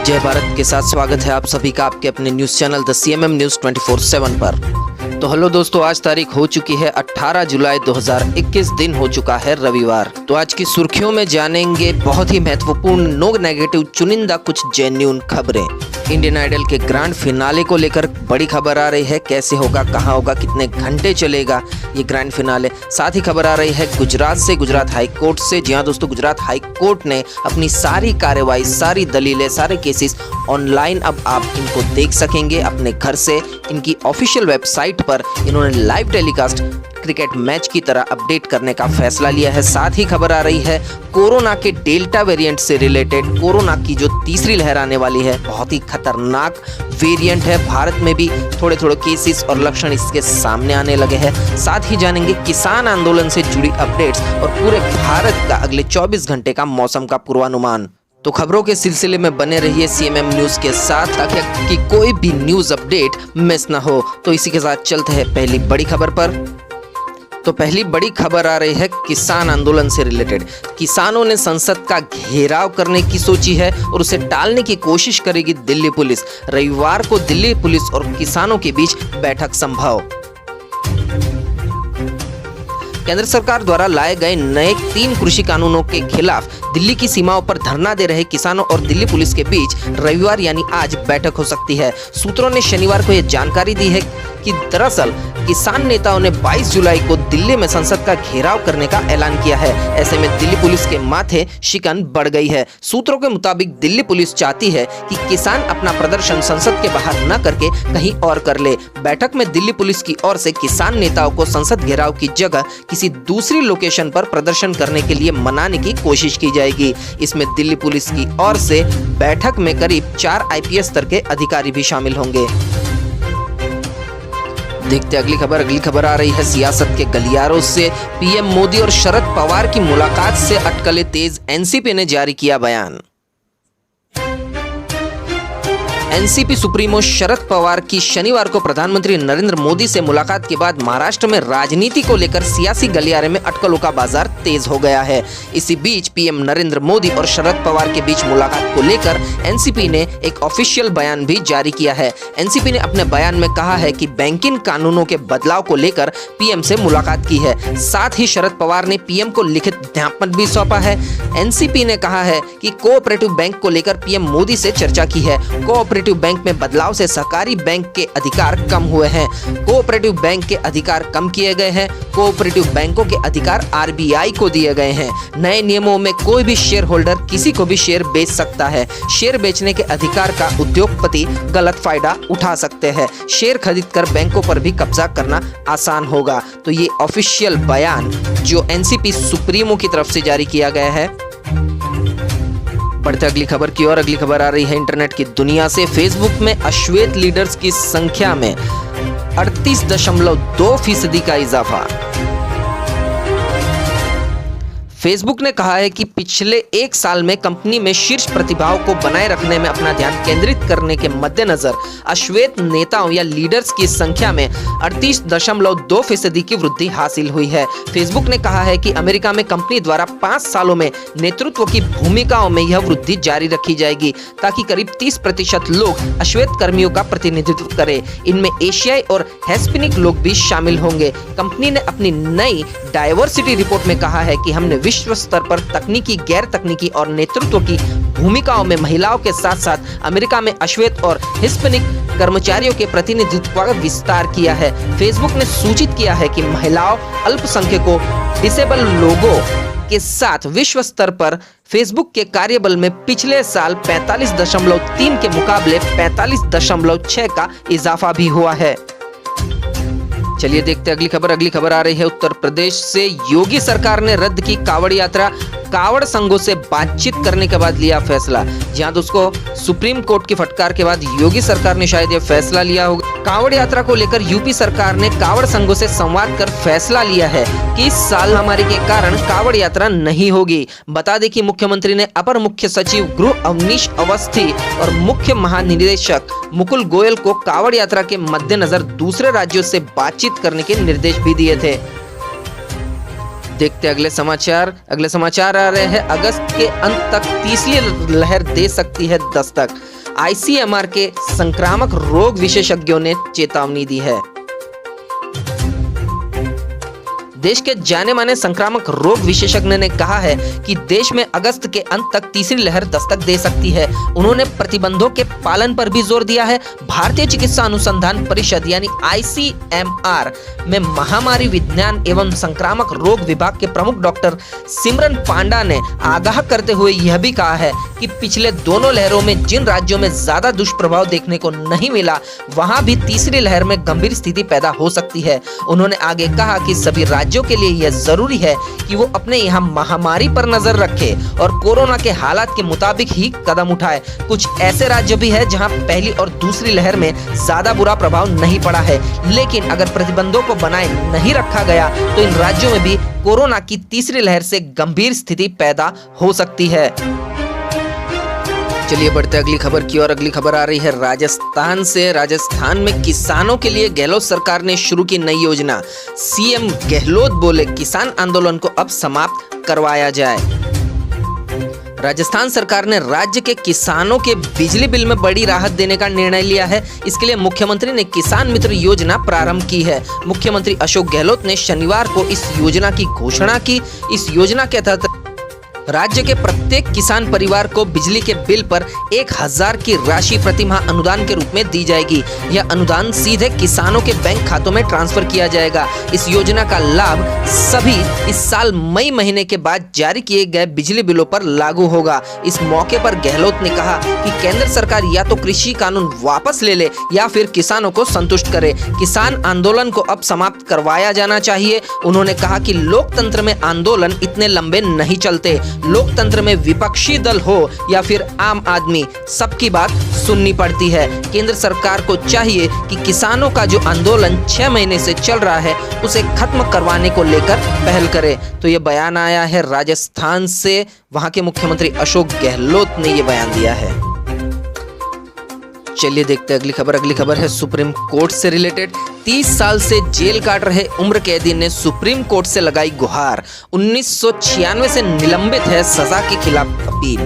जय भारत के साथ स्वागत है आप सभी का आपके अपने news channel the CMM news 24/7 पर। तो हेलो दोस्तों, आज तारीख हो चुकी है 18 जुलाई 2021, दिन हो चुका है रविवार। तो आज की सुर्खियों में जानेंगे बहुत ही महत्वपूर्ण नो नेगेटिव चुनिंदा कुछ जेन्युइन खबरें। इंडियन आइडल के ग्रैंड फिनाले को लेकर बड़ी खबर आ रही है, कैसे होगा, कहां होगा, कितने घंटे चलेगा ये ग्रैंड फिनाले। साथ ही खबर आ रही है गुजरात से, गुजरात हाई कोर्ट से। जी हां दोस्तों, गुजरात हाई कोर्ट ने अपनी सारी कार्रवाई, सारी दलीलें, सारे केसेस ऑनलाइन अब आप इनको देख सकेंगे अपने घर से। इनकी ऑफिशियल वेबसाइट पर इन्होंने लाइव टेलीकास्ट क्रिकेट मैच की तरह अपडेट करने का फैसला लिया है। साथ ही खबर आ रही है कोरोना के डेल्टा वेरिएंट से रिलेटेड, कोरोना की जो तीसरी लहर आने वाली है, बहुत ही खतरनाक वेरिएंट है। भारत में भी थोड़े थोड़े केसेस और लक्षण इसके सामने आने लगे हैं। साथ ही जानेंगे किसान आंदोलन से जुड़ी अपडेट्स और पूरे भारत का अगले 24 घंटे का मौसम का पूर्वानुमान। तो खबरों के सिलसिले में बने रहिए सीएमएम न्यूज़ के साथ ताकि कोई भी न्यूज़ अपडेट मिस ना हो। तो इसी के साथ चलते हैं पहली बड़ी खबर पर। तो पहली बड़ी खबर आ रही है किसान आंदोलन से रिलेटेड। किसानों ने संसद का घेराव करने की सोची है और उसे टालने की कोशिश करेगी दिल्ली पुलिस। रविवार को दिल्ली पुलिस और किसानों के बीच बैठक संभव। केंद्र सरकार द्वारा लाए गए नए 3 कृषि कानूनों के खिलाफ दिल्ली की सीमाओं पर धरना दे रहे किसानों और दिल्ली पुलिस के बीच रविवार यानी आज बैठक हो सकती है। सूत्रों ने शनिवार को यह जानकारी दी है कि दरअसल किसान नेताओं ने 22 जुलाई को दिल्ली में संसद का घेराव करने का ऐलान किया है। ऐसे में दिल्ली पुलिस के माथे शिकन बढ़ गई है। सूत्रों के मुताबिक दिल्ली पुलिस चाहती है कि किसान अपना प्रदर्शन संसद के बाहर न करके कहीं और कर ले। बैठक में दिल्ली पुलिस की ओर से किसान नेताओं को संसद घेराव की जगह किसी दूसरी लोकेशन पर प्रदर्शन करने के लिए मनाने की कोशिश की जाएगी। इसमें दिल्ली पुलिस की ओर से बैठक में करीब 4 आईपीएस स्तर के अधिकारी भी शामिल होंगे। देखते अगली खबर आ रही है सियासत के गलियारों से। पीएम मोदी और शरद पवार की मुलाकात से अटकलें तेज, एनसीपी ने जारी किया बयान। एनसीपी सुप्रीमो शरद पवार की शनिवार को प्रधानमंत्री नरेंद्र मोदी से मुलाकात के बाद महाराष्ट्र में राजनीति को लेकर सियासी गलियारे में अटकलों का बाजार तेज हो गया है। इसी बीच पीएम नरेंद्र मोदी और शरद पवार के बीच मुलाकात को लेकर एनसीपी ने एक ऑफिशियल बयान भी जारी किया है। एनसीपी ने अपने बयान में कहा है कि बैंकिंग कानूनों के बदलाव को लेकर पीएम से मुलाकात की है। साथ ही शरद पवार ने पीएम को लिखित ज्ञापन भी सौंपा है। एनसीपी ने कहा है कि कोऑपरेटिव बैंक को लेकर पीएम मोदी से चर्चा की है। कोऑपरेटिव बैंक में बदलाव से सहकारी बैंक के अधिकार कम हुए हैं। कोऑपरेटिव बैंक के अधिकार कम किए गए हैं। कोऑपरेटिव बैंकों के अधिकार आरबीआई को दिए गए हैं। नए नियमों में कोई भी शेयर होल्डर किसी को भी शेयर बेच सकता है। शेयर बेचने के अधिकार का उद्योगपति गलत फायदा उठा सकते हैं। शेयर खरीदकर बैंकों पर भी कब्जा करना आसान होगा। तो ये ऑफिशियल बयान जो एनसीपी सुप्रीमो की तरफ से जारी किया गया है। बढ़ते अगली खबर की ओर। अगली खबर आ रही है इंटरनेट की दुनिया से। फेसबुक में अश्वेत लीडर्स की संख्या में 38.2% का इजाफा। फेसबुक ने कहा है कि पिछले 1 साल में कंपनी में शीर्ष प्रतिभाओं को बनाए रखने में अपना ध्यान केंद्रित करने के मद्देनजर अश्वेत नेताओं या लीडर्स की संख्या में 38.2% की वृद्धि हासिल हुई है। फेसबुक ने कहा है कि अमेरिका में कंपनी द्वारा 5 सालों में नेतृत्व की भूमिकाओं में यह वृद्धि जारी रखी जाएगी ताकि करीब 30% लोग अश्वेत कर्मियों का प्रतिनिधित्व करें। इनमें एशियाई और हिस्पैनिक लोग भी शामिल होंगे। कंपनी ने अपनी नई डाइवर्सिटी रिपोर्ट में कहा है कि हमने विश्व स्तर पर तकनीकी, गैर तकनीकी और नेतृत्व की भूमिकाओं में महिलाओं के साथ साथ अमेरिका में अश्वेत और हिस्पैनिक कर्मचारियों के प्रतिनिधित्व का विस्तार किया है। फेसबुक ने सूचित किया है कि महिलाओं, अल्पसंख्यकों, डिसेबल लोगों के साथ विश्व स्तर पर फेसबुक के कार्यबल में पिछले साल 45.3 के मुकाबले 45.6 का इजाफा भी हुआ है। चलिए देखते अगली खबर आ रही है उत्तर प्रदेश से। योगी सरकार ने रद्द की कांवड़ यात्रा। कांवड़ संघों से बातचीत करने के बाद लिया फैसला। जहां दोस्तों सुप्रीम कोर्ट की फटकार के बाद योगी सरकार ने शायद यह फैसला लिया होगा। कांवड़ यात्रा को लेकर यूपी सरकार ने कांवड़ संघों से संवाद कर फैसला लिया है कि इस साल महामारी के कारण कांवड़ यात्रा नहीं होगी। बता दें कि मुख्यमंत्री ने अपर मुख्य सचिव गृह अवनीश अवस्थी और मुख्य महानिदेशक मुकुल गोयल को कांवड़ यात्रा के मद्देनजर दूसरे राज्यों से बातचीत करने के निर्देश भी दिए थे। देखते अगले समाचार आ रहे हैं। अगस्त के अंत तक तीसरी लहर दे सकती है दस्तक। आईसीएमआर के संक्रामक रोग विशेषज्ञों ने चेतावनी दी है। देश के जाने माने संक्रामक रोग विशेषज्ञ ने कहा है कि देश में अगस्त के अंत तक तीसरी लहर दस्तक दे सकती है। उन्होंने प्रतिबंधों के पालन पर भी जोर दिया है। भारतीय चिकित्सा अनुसंधान परिषद यानी आईसीएमआर में महामारी विज्ञान एवं संक्रामक रोग विभाग के प्रमुख डॉक्टर सिमरन पांडा ने आगाह करते हुए यह भी कहा है कि पिछले दोनों लहरों में जिन राज्यों में ज्यादा दुष्प्रभाव देखने को नहीं मिला, वहां भी तीसरी लहर में गंभीर स्थिति पैदा हो सकती है। उन्होंने आगे कहा कि सभी राज्यों के लिए यह जरूरी है कि वो अपने यहाँ महामारी पर नजर रखे और कोरोना के हालात के मुताबिक ही कदम उठाए। कुछ ऐसे राज्य भी है जहां पहली और दूसरी लहर में ज्यादा बुरा प्रभाव नहीं पड़ा है, लेकिन अगर प्रतिबंधों को बनाए नहीं रखा गया तो इन राज्यों में भी कोरोना की तीसरी लहर से गंभीर स्थिति पैदा हो सकती है। चलिए बढ़ते अगली खबर की ओर। अगली खबर आ रही है राजस्थान से। राजस्थान में किसानों के लिए गहलोत सरकार ने शुरू की नई योजना। सीएम गहलोत बोले किसान आंदोलन को अब समाप्त करवाया जाए। राजस्थान सरकार ने राज्य के किसानों के बिजली बिल में बड़ी राहत देने का निर्णय लिया है। इसके लिए मुख्यमंत्री ने किसान मित्र योजना प्रारंभ की है। मुख्यमंत्री अशोक गहलोत ने शनिवार को इस योजना की घोषणा की। इस योजना के तहत राज्य के प्रत्येक किसान परिवार को बिजली के बिल पर 1000 की राशि प्रति माह अनुदान के रूप में दी जाएगी। यह अनुदान सीधे किसानों के बैंक खातों में ट्रांसफर किया जाएगा। इस योजना का लाभ सभी इस साल मई महीने के बाद जारी किए गए बिजली बिलों पर लागू होगा। इस मौके पर गहलोत ने कहा कि केंद्र सरकार या तो कृषि कानून वापस ले ले या फिर किसानों को संतुष्ट करे। किसान आंदोलन को अब समाप्त करवाया जाना चाहिए। उन्होंने कहा कि लोकतंत्र में आंदोलन इतने लंबे नहीं चलते। लोकतंत्र में विपक्षी दल हो या फिर आम आदमी, सबकी बात सुननी पड़ती है। केंद्र सरकार को चाहिए कि किसानों का जो आंदोलन 6 महीने से चल रहा है उसे खत्म करवाने को लेकर पहल करे। तो ये बयान आया है राजस्थान से। वहां के मुख्यमंत्री अशोक गहलोत ने ये बयान दिया है। चलिए देखते हैं अगली खबर। अगली खबर है सुप्रीम कोर्ट से रिलेटेड। 30 साल से जेल काट रहे उम्र कैदी ने सुप्रीम कोर्ट से लगाई गुहार। 1996 से निलंबित है सजा के खिलाफ अपील।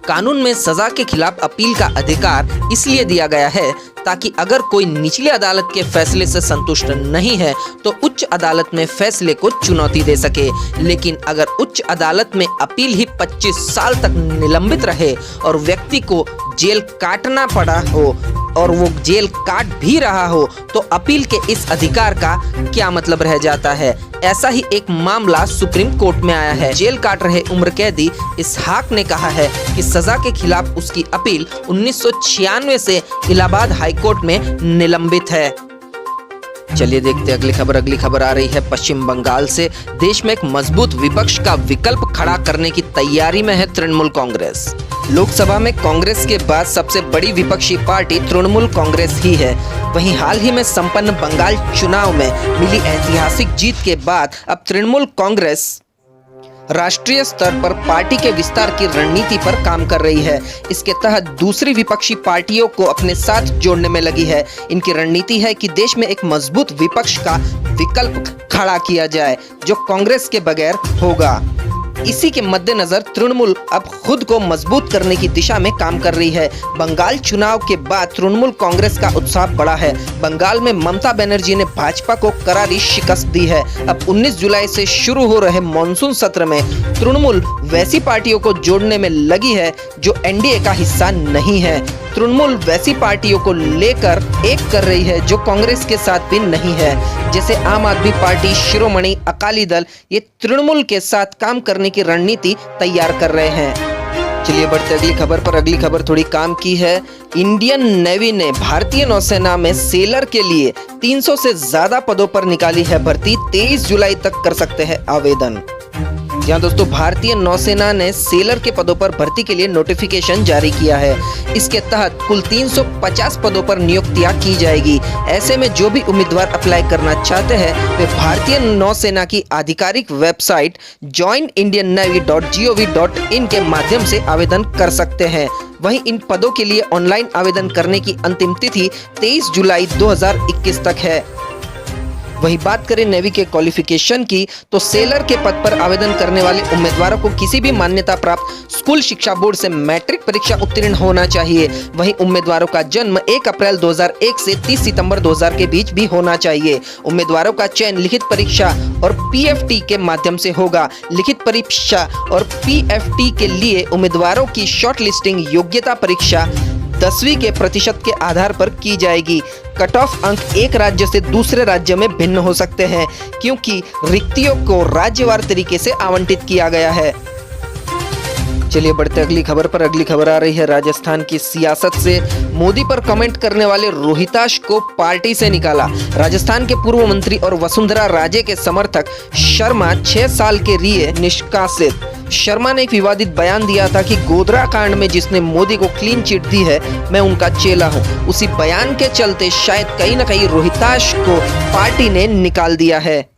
कानून में सजा के खिलाफ अपील का अधिकार इसलिए दिया गया है ताकि अगर कोई निचली अदालत के फैसले से संतुष्ट नहीं है तो उच्च अदालत में फैसले को चुनौती दे सके। लेकिन अगर उच्च अदालत में अपील ही 25 साल तक निलंबित रहे और व्यक्ति को जेल काटना पड़ा हो और वो जेल काट भी रहा हो तो अपील के इस अधिकार का क्या मतलब रह जाता है। ऐसा ही एक मामला सुप्रीम कोर्ट में आया है। जेल काट रहे उम्र कैदी इसहाक ने कहा है कि सजा के खिलाफ उसकी अपील 1996 से इलाहाबाद हाई कोर्ट में निलंबित है। चलिए देखते हैं अगली खबर। अगली खबर आ रही है पश्चिम बंगाल से। देश में एक मजबूत विपक्ष का विकल्प खड़ा करने की तैयारी में है तृणमूल कांग्रेस। लोकसभा में कांग्रेस के बाद सबसे बड़ी विपक्षी पार्टी तृणमूल कांग्रेस ही है। वहीं हाल ही में संपन्न बंगाल चुनाव में मिली ऐतिहासिक जीत के बाद अब तृणमूल कांग्रेस राष्ट्रीय स्तर पर पार्टी के विस्तार की रणनीति पर काम कर रही है। इसके तहत दूसरी विपक्षी पार्टियों को अपने साथ जोड़ने में लगी है। इनकी रणनीति है कि देश में एक मजबूत विपक्ष का विकल्प खड़ा किया जाए जो कांग्रेस के बगैर होगा। इसी के मद्देनजर तृणमूल अब खुद को मजबूत करने की दिशा में काम कर रही है। बंगाल चुनाव के बाद तृणमूल कांग्रेस का उत्साह बढ़ा है। बंगाल में ममता बनर्जी ने भाजपा को करारी शिकस्त दी है। अब 19 जुलाई से शुरू हो रहे मॉनसून सत्र में तृणमूल वैसी पार्टियों को जोड़ने में लगी है जो एनडीए का हिस्सा नहीं है। तृणमूल वैसी पार्टियों को लेकर एक कर रही है जो कांग्रेस के साथ भी नहीं है, जैसे आम आदमी पार्टी, शिरोमणि अकाली दल। ये तृणमूल के साथ काम करने की रणनीति तैयार कर रहे हैं। चलिए बढ़ते अगली खबर पर। अगली खबर थोड़ी काम की है। इंडियन नेवी ने भारतीय नौसेना में सेलर के लिए 300 से ज्यादा पदों पर निकाली है भर्ती। 23 जुलाई तक कर सकते हैं आवेदन। जहां दोस्तों भारतीय नौसेना ने सेलर के पदों पर भर्ती के लिए नोटिफिकेशन जारी किया है। इसके तहत कुल 350 पदों पर नियुक्तियां की जाएगी। ऐसे में जो भी उम्मीदवार अप्लाई करना चाहते हैं वे भारतीय नौसेना की आधिकारिक वेबसाइट joinindiannavy.gov.in के माध्यम से आवेदन कर सकते हैं। वहीं इन पदों के लिए ऑनलाइन आवेदन करने की अंतिम तिथि 23 जुलाई 2021 तक है। वहीं बात करें नेवी के क्वालिफिकेशन की तो सेलर के पद पर आवेदन करने वाले उम्मीदवारों को किसी भी मान्यता प्राप्त स्कूल शिक्षा बोर्ड से मैट्रिक परीक्षा उत्तीर्ण होना चाहिए। वहीं उम्मीदवारों का जन्म 1 अप्रैल 2001 से 30 सितंबर 2000 के बीच भी होना चाहिए। उम्मीदवारों का चयन लिखित परीक्षा और पीएफटी के माध्यम से होगा। लिखित परीक्षा और पीएफटी के लिए उम्मीदवारों की शॉर्ट लिस्टिंग योग्यता परीक्षा 10वीं के प्रतिशत के आधार पर की जाएगी। कट ऑफ अंक एक राज्य से दूसरे राज्य में भिन्न हो सकते हैं क्योंकि रिक्तियों को राज्यवार तरीके से आवंटित किया गया है। चलिए बढ़ते अगली खबर पर। अगली खबर आ रही है राजस्थान की सियासत से। मोदी पर कमेंट करने वाले रोहिताश को पार्टी से निकाला। राजस्थान के पूर्व मंत्री और वसुंधरा राजे के समर्थक शर्मा 6 साल के लिए निष्कासित। शर्मा ने एक विवादित बयान दिया था कि गोधरा कांड में जिसने मोदी को क्लीन चिट दी है मैं उनका चेला हूं। उसी बयान के चलते शायद कहीं न कहीं रोहिताश को पार्टी ने निकाल दिया है।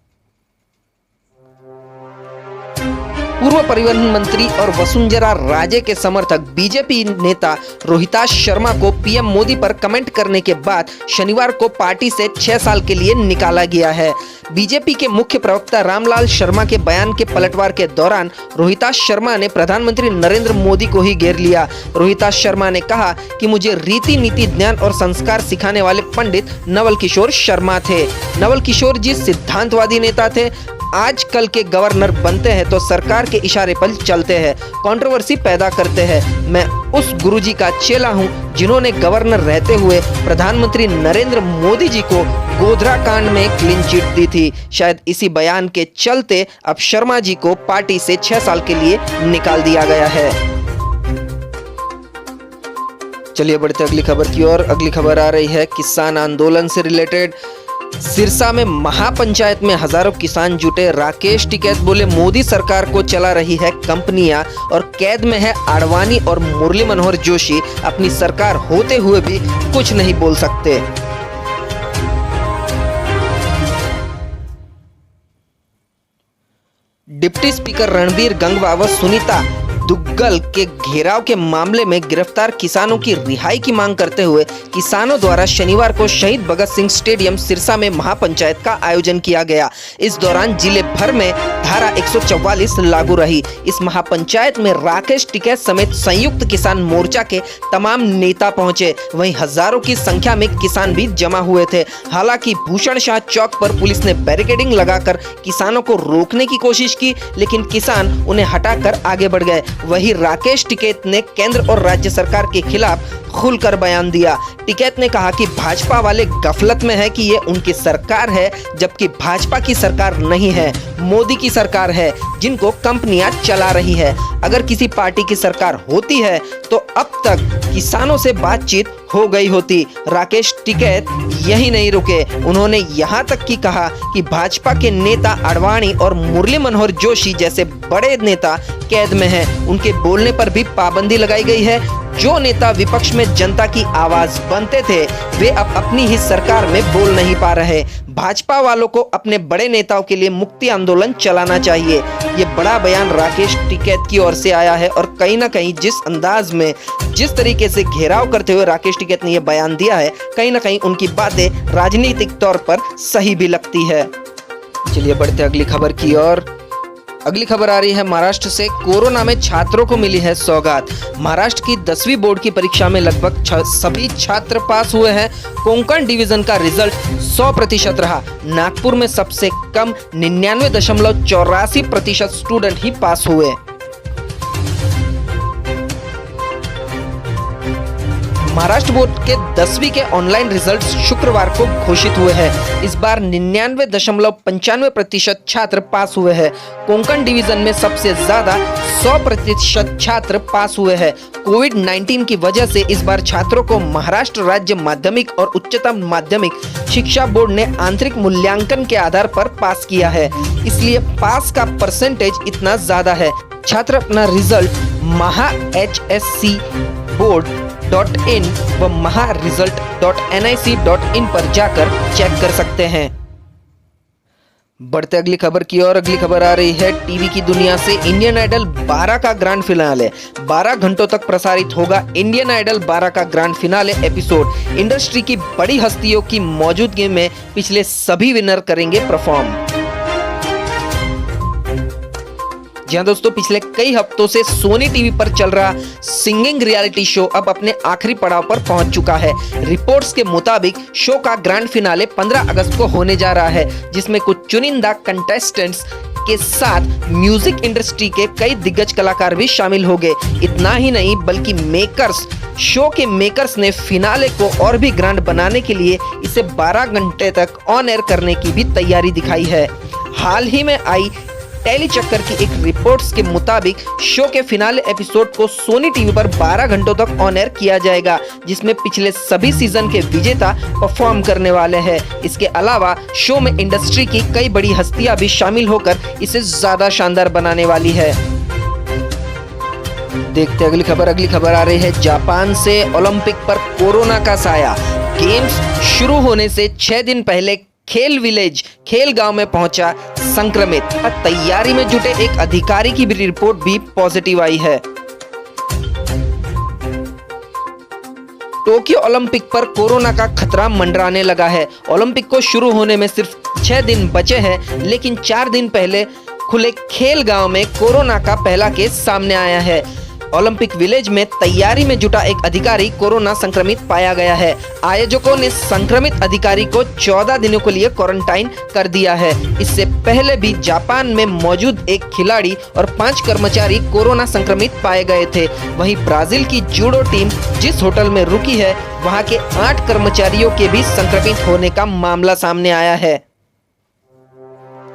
पूर्व परिवहन मंत्री और वसुंधरा राजे के समर्थक बीजेपी नेता रोहिताश शर्मा को पीएम मोदी पर कमेंट करने के बाद शनिवार को पार्टी से 6 साल के लिए निकाला गया है। बीजेपी के मुख्य प्रवक्ता रामलाल शर्मा के बयान के पलटवार के दौरान रोहिताश शर्मा ने प्रधानमंत्री नरेंद्र मोदी को ही घेर लिया। रोहिताश शर्मा ने कहा कि मुझे रीति नीति ज्ञान और संस्कार सिखाने वाले पंडित नवल किशोर शर्मा थे। नवल किशोर जी सिद्धांतवादी नेता थे। आजकल के गवर्नर बनते हैं तो सरकार के इशारे पर चलते हैं, कंट्रोवर्सी पैदा करते हैं। मैं उस गुरुजी का चेला हूं जिन्होंने गवर्नर रहते हुए प्रधानमंत्री नरेंद्र मोदी जी को गोधरा कांड में क्लीन चिट दी थी। शायद इसी बयान के चलते अब शर्मा जी को पार्टी से 6 साल के लिए निकाल दिया गया है। चलिए बढ़ते अगली खबर की ओर। अगली खबर आ रही है किसान आंदोलन से रिलेटेड। सिरसा में महापंचायत में हजारों किसान जुटे। राकेश टिकैत बोले मोदी सरकार को चला रही है कंपनियां और कैद में है आडवाणी और मुरली मनोहर जोशी। अपनी सरकार होते हुए भी कुछ नहीं बोल सकते। डिप्टी स्पीकर रणबीर गंगवा व सुनीता दुग्गल के घेराव के मामले में गिरफ्तार किसानों की रिहाई की मांग करते हुए किसानों द्वारा शनिवार को शहीद भगत सिंह स्टेडियम सिरसा में महापंचायत का आयोजन किया गया। इस दौरान जिले भर में धारा 144 लागू रही। इस महापंचायत में राकेश टिकैत समेत संयुक्त किसान मोर्चा के तमाम नेता पहुंचे। वहीं हजारों की संख्या में किसान भी जमा हुए थे। हालांकि भूषण शाह चौक पर पुलिस ने बैरिकेडिंग लगाकर किसानों को रोकने की कोशिश की, लेकिन किसान उन्हें हटाकर आगे बढ़ गए। वही राकेश टिकैत ने केंद्र और राज्य सरकार के खिलाफ खुलकर बयान दिया। टिकैत ने कहा कि भाजपा वाले गफलत में है कि ये उनकी सरकार है, जबकि भाजपा की सरकार नहीं है, मोदी की सरकार है जिनको कंपनियां चला रही है। अगर किसी पार्टी की सरकार होती है तो अब तक किसानों से बातचीत हो गई होती। राकेश टिकैत यही नहीं रुके, उन्होंने यहाँ तक कि कहा कि भाजपा के नेता आडवाणी और मुरली मनोहर जोशी जैसे बड़े नेता कैद में हैं, उनके बोलने पर भी पाबंदी लगाई गई है। जो नेता विपक्ष में जनता की आवाज बनते थे वे अब अपनी ही सरकार में बोल नहीं पा रहे। भाजपा वालों को अपने बड़े नेताओं के लिए मुक्ति आंदोलन चलाना चाहिए। ये बड़ा बयान राकेश टिकैत की ओर से आया है और कहीं ना कहीं जिस अंदाज में जिस तरीके से घेराव करते हुए राकेश टिकैत ने यह बयान दिया है, कहीं ना कहीं उनकी बातें राजनीतिक तौर पर सही भी लगती है। चलिए बढ़ते अगली खबर की ओर। अगली खबर आ रही है महाराष्ट्र से। कोरोना में छात्रों को मिली है सौगात। महाराष्ट्र की 10वीं बोर्ड की परीक्षा में लगभग सभी छात्र पास हुए हैं। कोंकण डिवीजन का रिजल्ट 100% रहा। नागपुर में सबसे कम 99.84% स्टूडेंट ही पास हुए। महाराष्ट्र बोर्ड के 10वीं के ऑनलाइन रिजल्ट्स शुक्रवार को घोषित हुए हैं। इस बार 99.95% छात्र पास हुए हैं। कोंकण डिवीजन में सबसे ज्यादा 100% छात्र पास हुए हैं। कोविड-19 की वजह से इस बार छात्रों को महाराष्ट्र राज्य माध्यमिक और उच्चतम माध्यमिक शिक्षा बोर्ड ने आंतरिक मूल्यांकन के आधार पर पास किया है, इसलिए पास का परसेंटेज इतना ज्यादा है। छात्र अपना रिजल्ट mahscboard.in व maharesult.nic.in पर जाकर चेक कर सकते हैं। बढ़ते अगली खबर की ओर। अगली खबर आ रही है टीवी की दुनिया से। इंडियन आइडल 12 का ग्रैंड फिनाले 12 घंटों तक प्रसारित होगा। इंडियन आइडल 12 का ग्रैंड फिनाले एपिसोड इंडस्ट्री की बड़ी हस्तियों की मौजूदगी में पिछले सभी विनर करेंगे परफॉर्म। जी हाँ दोस्तों, पिछले कई हफ्तों से सोनी टीवी पर चल रहा सिंगिंग रियलिटी शो अब अपने आखिरी पड़ाव पर पहुंच चुका है। रिपोर्ट्स के मुताबिक शो का ग्रैंड फिनाले 15 अगस्त को होने जा रहा है, जिसमें कुछ चुनिंदा कंटेस्टेंट्स के साथ म्यूजिक इंडस्ट्री के कई दिग्गज कलाकार भी शामिल होंगे। इतना ही नहीं बल्कि शो के मेकर्स ने फिनाले को और भी ग्रैंड बनाने के लिए इसे 12 घंटे तक ऑन एयर करने की भी तैयारी दिखाई है। हाल ही में आई टेली चक्कर की एक रिपोर्ट्स के मुताबिक शो के फिनाले एपिसोड को सोनी टीवी पर 12 घंटों तक ऑन एयर किया जाएगा, जिसमें पिछले सभी सीजन के विजेता परफॉर्म करने वाले हैं। इसके अलावा शो में इंडस्ट्री की कई बड़ी हस्तियां भी शामिल होकर इसे ज्यादा शानदार बनाने वाली है। देखते अगली खबर। अगली खबर आ रही है जापान से। ओलंपिक पर कोरोना का साया। गेम्स शुरू होने से 6 दिन पहले खेल विलेज खेल गांव में पहुंचा संक्रमित। तैयारी में जुटे एक अधिकारी की भी रिपोर्ट भी पॉजिटिव आई है। टोक्यो ओलंपिक पर कोरोना का खतरा मंडराने लगा है। ओलंपिक को शुरू होने में सिर्फ 6 दिन बचे हैं, लेकिन 4 दिन पहले खुले खेल गांव में कोरोना का पहला केस सामने आया है। ओलंपिक विलेज में तैयारी में जुटा एक अधिकारी कोरोना संक्रमित पाया गया है। आयोजकों ने संक्रमित अधिकारी को 14 दिनों के लिए क्वारंटाइन कर दिया है। इससे पहले भी जापान में मौजूद एक खिलाड़ी और 5 कर्मचारी कोरोना संक्रमित पाए गए थे। वहीं ब्राजील की जूडो टीम जिस होटल में रुकी है, वहां के 8 कर्मचारियों के भी संक्रमित होने का मामला सामने आया है।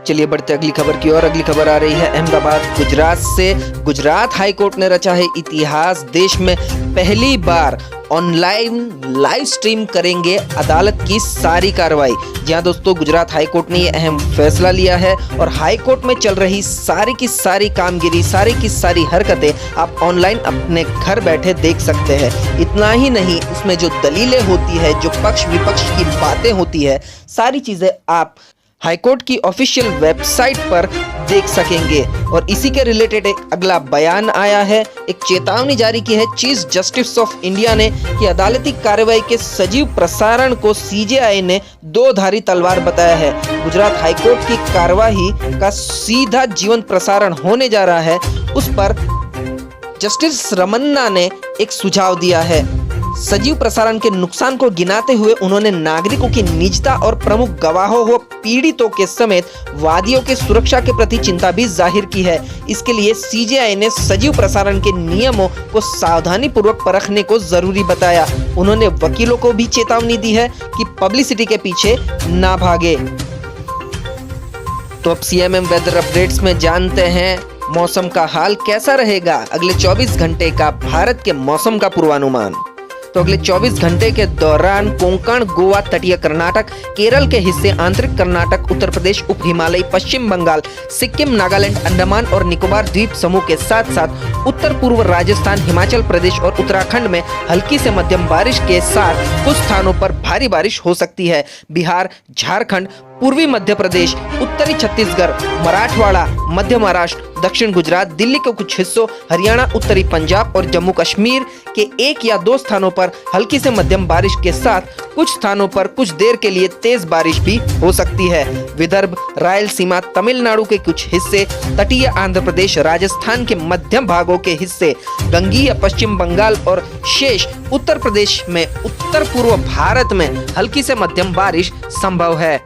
चलिए बढ़ते अगली खबर की ओर। अगली खबर आ रही है अहमदाबाद गुजरात से। गुजरात हाईकोर्ट ने रचा है इतिहास। देश में पहली बार ऑनलाइन लाइव स्ट्रीम करेंगे अदालत की सारी कार्रवाई। जी हाँ दोस्तों, गुजरात हाईकोर्ट ने यह अहम फैसला लिया है और हाईकोर्ट में चल रही सारी की सारी कामगिरी, सारी की सारी हरकतें आप ऑनलाइन अपने घर बैठे देख सकते हैं। इतना ही नहीं, उसमें जो दलीलें होती है, जो पक्ष विपक्ष की बातें होती है, सारी चीजें आप हाईकोर्ट की ऑफिशियल वेबसाइट पर देख सकेंगे। और इसी के रिलेटेड एक अगला बयान आया है। एक चेतावनी जारी की है चीफ जस्टिस ऑफ इंडिया ने कि अदालती कार्रवाई के सजीव प्रसारण को सीजेआई ने 2 धारी तलवार बताया है। गुजरात हाईकोर्ट की कार्यवाही का सीधा जीवंत प्रसारण होने जा रहा है, उस पर जस्टिस रमन्ना ने एक सुझाव दिया है। सजीव प्रसारण के नुकसान को गिनाते हुए उन्होंने नागरिकों की निजता और प्रमुख गवाहों व पीड़ितों के समेत वादियों की सुरक्षा के प्रति चिंता भी जाहिर की है। इसके लिए सीजेआई ने सजीव प्रसारण के नियमों को सावधानी पूर्वक परखने को जरूरी बताया। उन्होंने वकीलों को भी चेतावनी दी है कि पब्लिसिटी के पीछे ना भागे। तो अब सीएमएम वेदर अपडेट्स में जानते हैं मौसम का हाल कैसा रहेगा। अगले 24 घंटे का भारत के मौसम का पूर्वानुमान। तो अगले 24 घंटे के दौरान कोंकण, गोवा, तटीय कर्नाटक, केरल के हिस्से, आंतरिक कर्नाटक, उत्तर प्रदेश, उप हिमालय, पश्चिम बंगाल, सिक्किम, नागालैंड, अंडमान और निकोबार द्वीप समूह के साथ साथ उत्तर पूर्व राजस्थान, हिमाचल प्रदेश और उत्तराखंड में हल्की से मध्यम बारिश के साथ कुछ स्थानों पर भारी बारिश हो सकती है। बिहार, झारखंड, पूर्वी मध्य प्रदेश, उत्तरी छत्तीसगढ़, मराठवाड़ा, मध्य महाराष्ट्र, दक्षिण गुजरात, दिल्ली के कुछ हिस्सों, हरियाणा, उत्तरी पंजाब और जम्मू कश्मीर के 1 या 2 स्थानों पर हल्की से मध्यम बारिश के साथ कुछ स्थानों पर कुछ देर के लिए तेज बारिश भी हो सकती है। विदर्भ, रायलसीमा, तमिलनाडु के कुछ हिस्से, तटीय आंध्र प्रदेश, राजस्थान के मध्यम भागों के हिस्से, गंगीय पश्चिम बंगाल और शेष उत्तर प्रदेश में उत्तर पूर्व भारत में हल्की से मध्यम बारिश संभव है।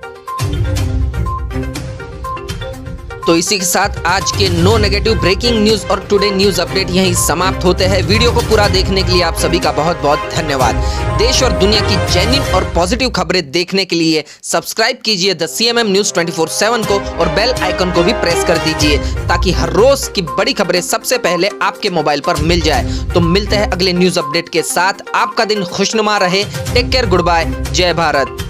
तो इसी के साथ आज के नो नेगेटिव ब्रेकिंग न्यूज और टुडे न्यूज अपडेट यहीं समाप्त होते हैं। वीडियो को पूरा देखने के लिए आप सभी का बहुत बहुत धन्यवाद। देश और दुनिया की जेन्युइन और पॉजिटिव खबरें देखने के लिए सब्सक्राइब कीजिए द सीएमएम न्यूज 24/7 को और बेल आइकन को भी प्रेस कर दीजिए ताकि हर रोज की बड़ी खबरें सबसे पहले आपके मोबाइल पर मिल जाए। तो मिलते हैं अगले न्यूज अपडेट के साथ। आपका दिन खुशनुमा रहे। टेक केयर, गुड बाय, जय भारत।